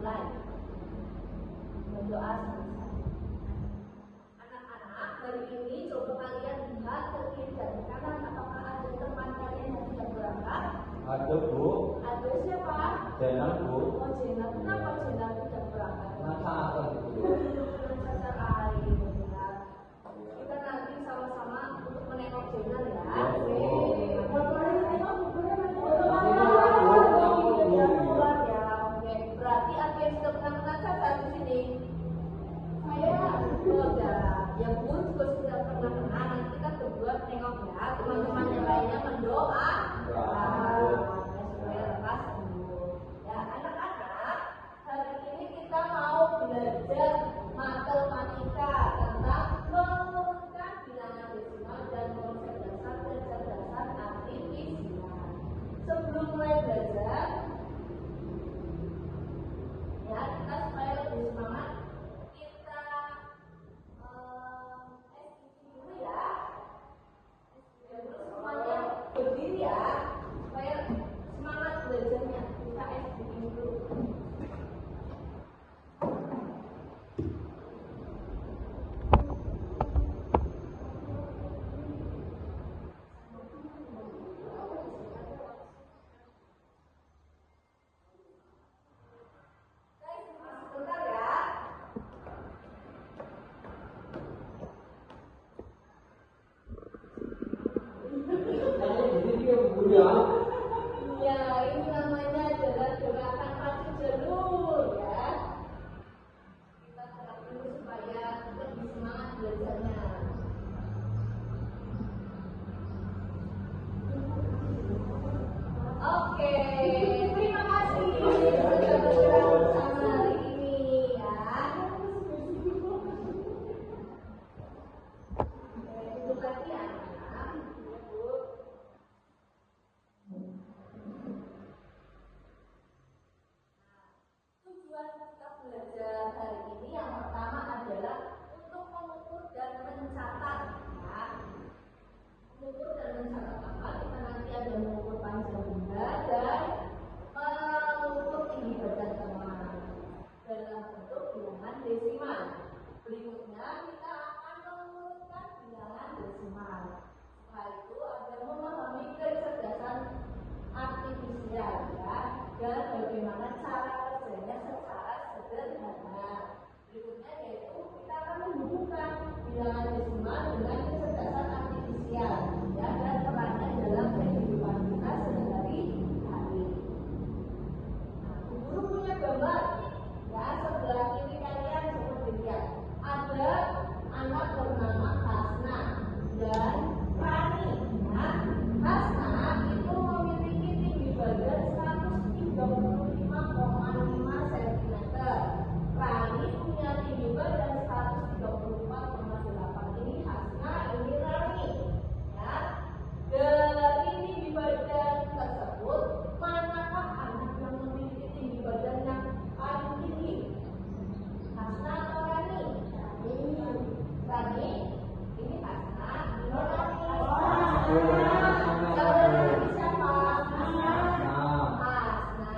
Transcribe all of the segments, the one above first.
dimulai. Berdoa selesai. Anak-anak, hari ini coba kalian lihat ke kiri dan kanan, apakah ada teman kalian yang tidak berangkat? Ada, Bu. Ada siapa? Jenal, Bu. Oh, Jenal. Kenapa Jenal tidak berangkat? Cacar itu. Cacar air. Kita nanti sama-sama untuk menengok Jenal ya. Berarti ada yang sudah pernah kena cacar di sini? Saya sudah. Ya pun juga sudah pernah kena. Nanti kita berdua menengok ya. Teman-teman yang lainnya mendoa. Supaya lepas sembuh. Ya anak-anak, hari ini kita mau belajar matematika tentang mengurutkan bilangan desimal dan konsep dasar kecerdasan artifisial. Sebelum mulai belajar, ya kita supaya lebih semangat, kita dulu ya. Semuanya berdiri ya, supaya semangat belajarnya. Kita dulu. Sebentar ya. Ya, ini namanya adalah gerakan pacu jalur ya. Kita gerak dulu supaya lebih semangat belajarnya. Oke, terima kasih sudah bergerak bersama hari ini ya. Duduk lagi ya. Tujuan kita belajar hari ini yang pertama adalah untuk mengukur dan mencatat ya. Mengukur dan mencatat apa? Kita nanti ada mengukur panjang benda dan mengukur tinggi badan teman dalam bentuk bilangan desimal. Berikutnya kita akan mengurutkan bilangan desimal. Setelah itu ada memahami kecerdasan artifisial ya, dan bagaimana cara kerjanya secara sederhana. Berikutnya yaitu kita akan menghubungkan bilangan desimal dengan kecerdasan artifisial ya, dan perannya dalam kehidupan kita sehari-hari. Nah, guru punya gambar ya, sebelah kiri kalian seperti lihat ada anak bernama Hasna dan Rani ya. Hasna itu memiliki tinggi badan 135,5 cm. Rani punya tinggi badan 134,8. Ini Hasna, ini Rani ya. Dari tinggi badan tersebut, manakah anak yang memiliki tinggi badan yang paling tinggi? Hasna atau Rani? Rani. Ini Hasna, ini Rani. Kalau Rani siapa? Hasna.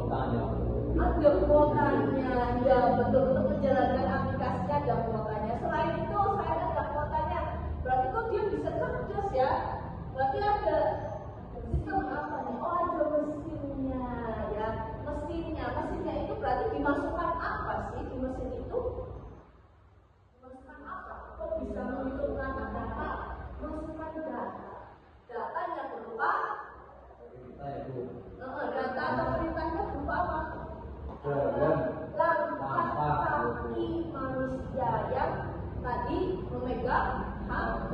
kuotanya. Ada kuotanya, ya betul-betul menjalankan aplikasinya ada kuotanya. Selain itu, selain ada kuotanya, berarti kok dia bisa cerdas ya? Berarti ada sistem apa nih? Oh, ada mesinnya ya. Mesinnya itu berarti dimasukkan apa sih di mesin itu? Dimasukkan apa? Kok bisa menghitung data? Masukkan data. Datanya berupa Kita itu data atau perintahnya berupa apa? Langkah kaki manusia yang tadi memegang HP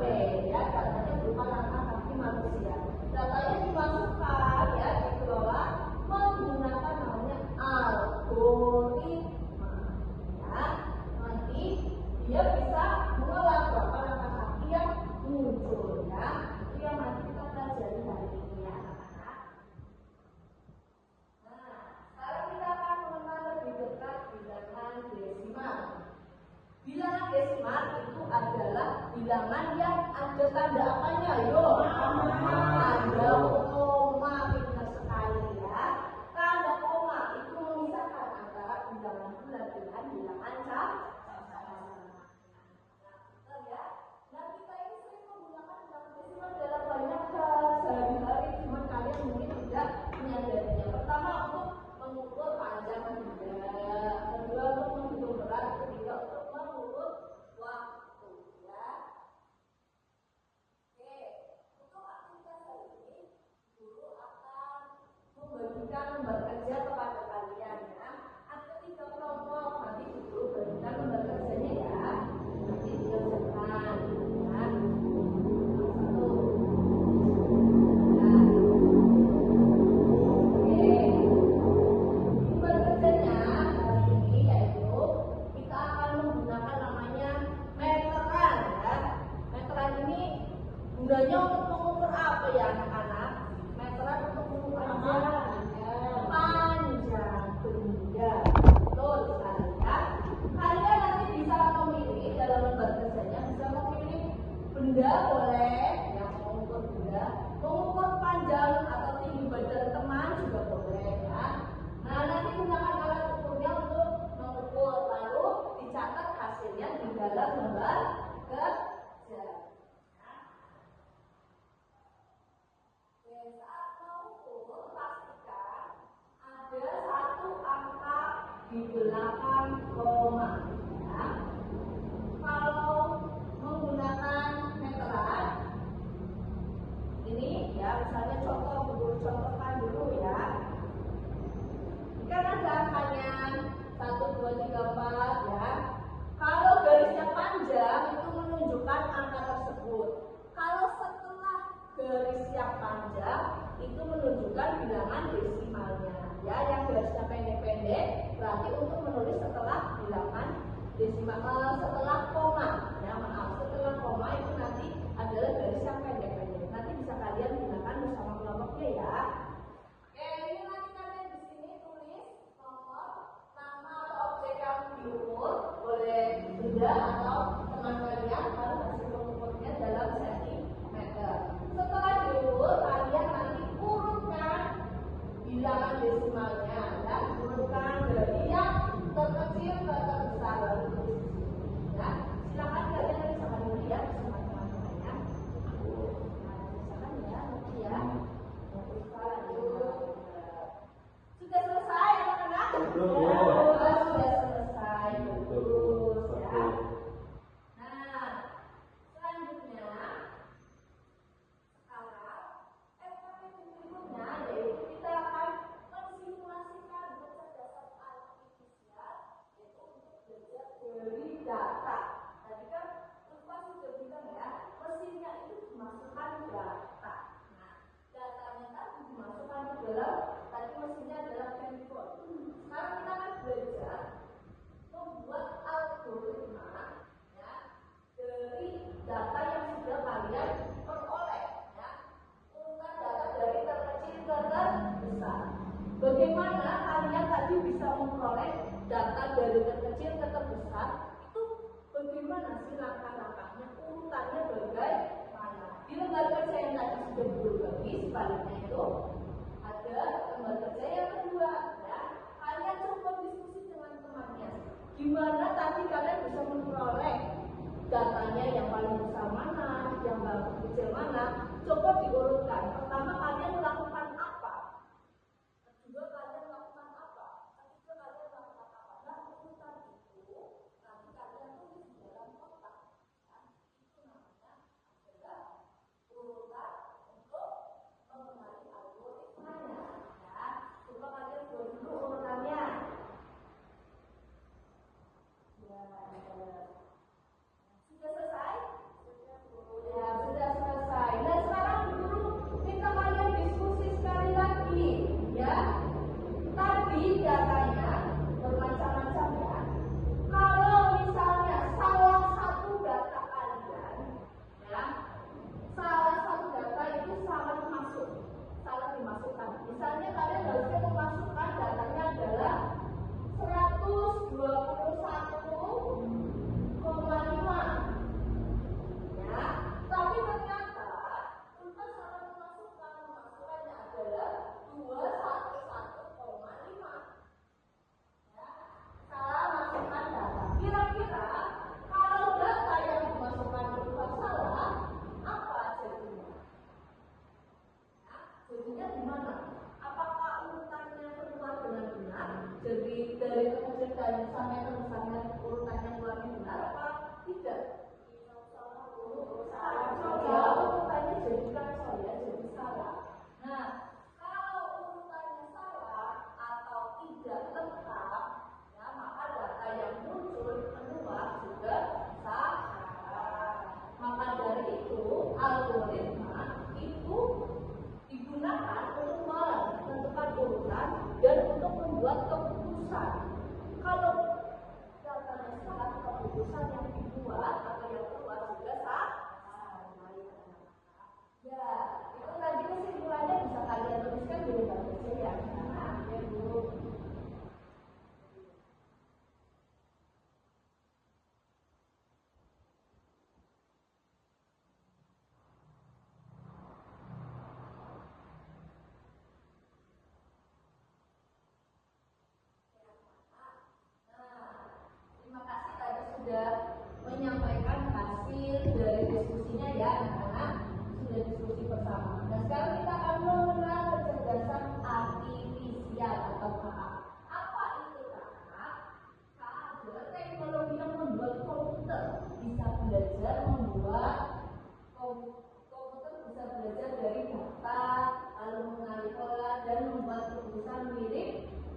ya, datanya berupa langkah kaki manusia. Datanya dimasukkan ya, dikelola menggunakan namanya algoritma ya. Nanti dia bisa mengolah berapa langkah kaki yang muncul ya. Itu yang nanti kita pelajari hari ini ya anak-anak. Sekarang kita akan mengenal lebih dekat bilangan desimal. Bilangan desimal itu adalah bilangan yang ada tanda apanya? Yo, tanda koma, pintar sekali ya. Tanda koma itu memisahkan antara bilangan bulat dengan bilangan betul ya. Nah, kita ini sering menggunakan bilangan desimal dalam banyak hal sehari-hari, cuma kalian mungkin tidak menyadarinya. Pertama untuk mengukur panjang benda, kedua untuk menghitung berat, ketiga untuk mengukur waktu ya. Oke, untuk aktivitas hari ini guru akan membagikan lembar kerja kepada kalian ya. Ada 3 kelompok, nanti guru bagikan lembar kerjanya ya. Nanti dikerjakan ya. Satu. Nah. Kerjanya hari ini yaitu kita akan menggunakan namanya meteran ya. Meteran ini gunanya untuk mengukur apa ya anak-anak? Meteran untuk mengukur panjang benda. Betul sekali ya. Kalian nanti bisa memilih dalam lembar kerjanya, bisa memilih benda boleh yang mengukur benda, mengukur panjang atau tinggi badan teman juga boleh ya. Nah, nanti gunakan alat ukurnya untuk mengukur, lalu dicatat hasilnya di dalam lembar kerja. Saat mengukur, pastikan ada satu angka di belakang koma. Ya. Kalau menggunakan meteran, ini ya misalnya contohkan dulu ya. Kan ada angkanya 1, 2, 3, 4 ya. Kalau garisnya panjang itu menunjukkan angka tersebut. Kalau setelah garis yang panjang itu menunjukkan bilangan desimalnya. Ya, yang garisnya pendek-pendek berarti untuk menulis setelah bilangan desimal, setelah koma. Ya, maaf, setelah koma itu nanti adalah garis yang pendek-pendek. Nanti bisa kalian gunakan bersama kelompoknya ya. Oke, ini nanti kalian di sini tulis nomor, nama atau objek yang diukur, boleh benda atau teman kalian, lalu hasil pengukurnya dalam sentimeter. Setelah diukur, kalian nanti urutkan bilangan desimalnya dan urutkan dari yang terkecil ke terbesar baru tulis di sini. Ya, silakan kalian nanti sama dulu ya bersama teman-temannya. Nah, silakan ya, nanti ya. Sudah selesai anak-anak? Sudah selesai. Bagus ya. Nah, selanjutnya sekarang SKP berikutnya yaitu kita akan mensimulasikan kecerdasan artifisial yaitu untuk belajar dari data. Tadi kan lupa sudah bilang ya, mesinnya itu dimasukkan data. Datanya tadi dimasukkan ke dalam, tadi mesinnya adalah handphone. Sekarang kita akan belajar membuat algoritma ya, dari data yang sudah kalian peroleh ya. Urutan data dari terkecil ke terbesar. Bagaimana kalian tadi bisa memperoleh data dari terkecil ke terbesar? Itu bagaimana sih langkah-langkahnya? Urutannya bagaimana? Di lembar kerja yang tadi sudah berbagi, sebaliknya itu ada lembar kerja yang kedua ya. Gimana tadi kalian bisa memperoleh datanya yang paling besar mana, yang paling kecil mana? Coba diurutkan. Pertama kalian melakukan apa? Kedua kalian melakukan apa? Ketiga kalian melakukan apa? Nah, urutan itu nanti kalian tulis di dalam kotak. Ya, itu namanya adalah urutan untuk mengenali algoritmanya. Ya, coba kalian buat dulu urutannya. Ya, sudah selesai? Ya, sudah selesai. Nah, sekarang guru minta kalian diskusi sekali lagi, ya. Tadi datanya bermacam-macam ya. Kalau misalnya salah satu data kalian, ya, salah satu data itu salah dimasukkan. Misalnya kalian harusnya memasukkan datanya adalah 121,5. Ya, tapi ternyata Unpad salah pemasukannya adalah 211,5. Ya, salah masukkan data. Kira-kira kalau data yang dimasukkan Unpad salah, apa jadinya? Ya, jadinya gimana? Apakah urutannya keluar dengan benar? Jadi dari kemudian sampai terusannya urutannya keluarnya benar apa tidak? Salah, urutannya jadi kacau ya, jadi salah. Nah, kalau urutannya salah atau tidak lengkap, ya maka data yang muncul keluar juga salah. Maka dari itu algoritma itu digunakan untuk menentukan urutan dan untuk membuat keputusan. Kalau datanya salah, keputusan yang dibuat atau yang keluar juga salah. Ya, itu tadi kesimpulannya bisa kalian tuliskan di lembar kecil ya. Ya, Bu. Terima kasih tadi sudah menyampaikan hasil dari diskusinya ya anak-anak, sudah diskusi bersama. Nah sekarang kita akan mengenal kecerdasan artifisial atau KA. Apa itu KA? KA adalah teknologi yang membuat komputer bisa belajar membuat komputer bisa belajar dari data, lalu mengenali pola dan membuat keputusan mirip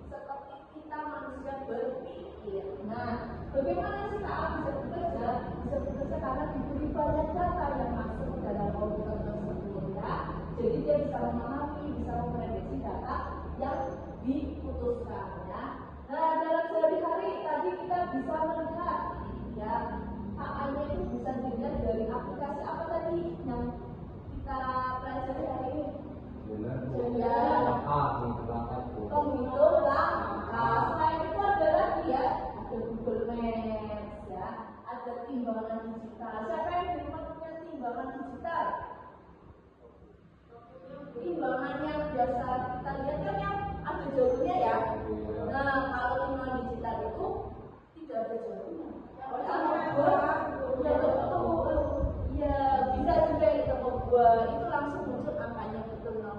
seperti kita manusia berpikir. Nah, bagaimana sih KA bisa bekerja? Bisa bekerja karena diberi banyak data yang masuk ke dalam komputer tersebut ya. Jadi dia bisa memahami, bisa memprediksi data yang diputuskan ya. Nah, dalam sehari-hari tadi kita bisa melihat ya, KA-nya itu bisa dilihat dari aplikasi apa tadi yang kita pelajari hari ini? Penghitung langkah. Selain itu ada lagi ya, ada Google Maps ya, ada timbangan digital. Siapa yang di rumah punya timbangan digital? Timbangan yang biasa kita lihat kan yang ada jalurnya ya. Nah, kalau timbangan digital itu tidak ada jalurnya. Ya betul. Ya bisa juga di toko buah itu langsung muncul angkanya betul ya.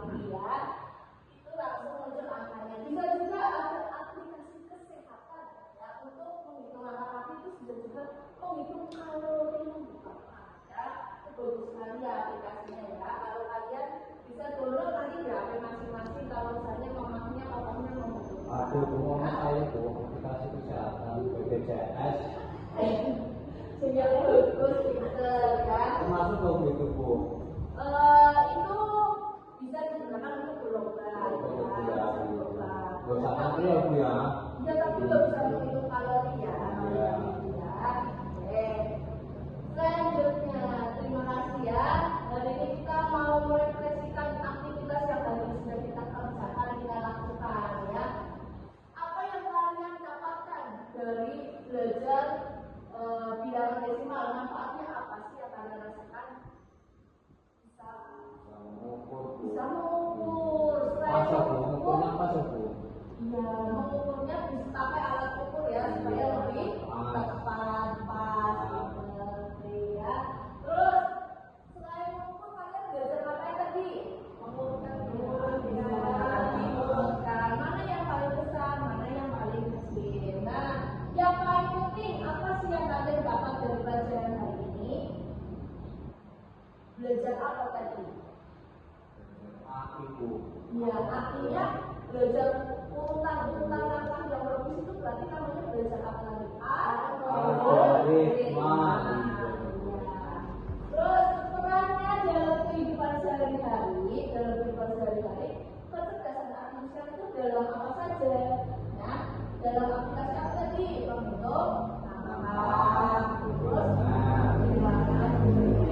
Itu langsung muncul angkanya. Bisa juga ada aplikasi kesehatan ya untuk menghitung langkah kaki itu sudah juga menghitung kalori yang dibakar ya. Itu bagus sekali ya aplikasinya ya. Kalau kalian bisa download nanti di HP masing-masing kalau misalnya mamahnya papahnya membutuhkan. Aduh, semua saya bu aplikasi kesehatan BPJS. Sehingga bagus pinter kan. Termasuk logo itu bu. Itu bisa digunakan untuk berobat. Dosa ya bu ya. Ya tapi nggak bisa menghitung kalori ya. Ya. Oke. Selanjutnya, terima kasih ya. Hari ini kita mau merefleksikan aktivitas yang hari ini sudah kita kerjakan, kita lakukan ya. Apa yang kalian dapatkan dari belajar bilangan desimal? Manfaatnya apa sih yang kalian rasakan? Bisa mengukur. Selain mengukur, Mengukurnya apa bu? iya, mengukurnya belajar urutan langkah yang logis itu berarti namanya belajar apa lagi? Algoritma. Terus perannya dalam kehidupan sehari-hari, kecerdasan artifisial itu dalam apa saja? Ya, dalam aplikasi apa tadi? Pembentuk nama, terus penilaian,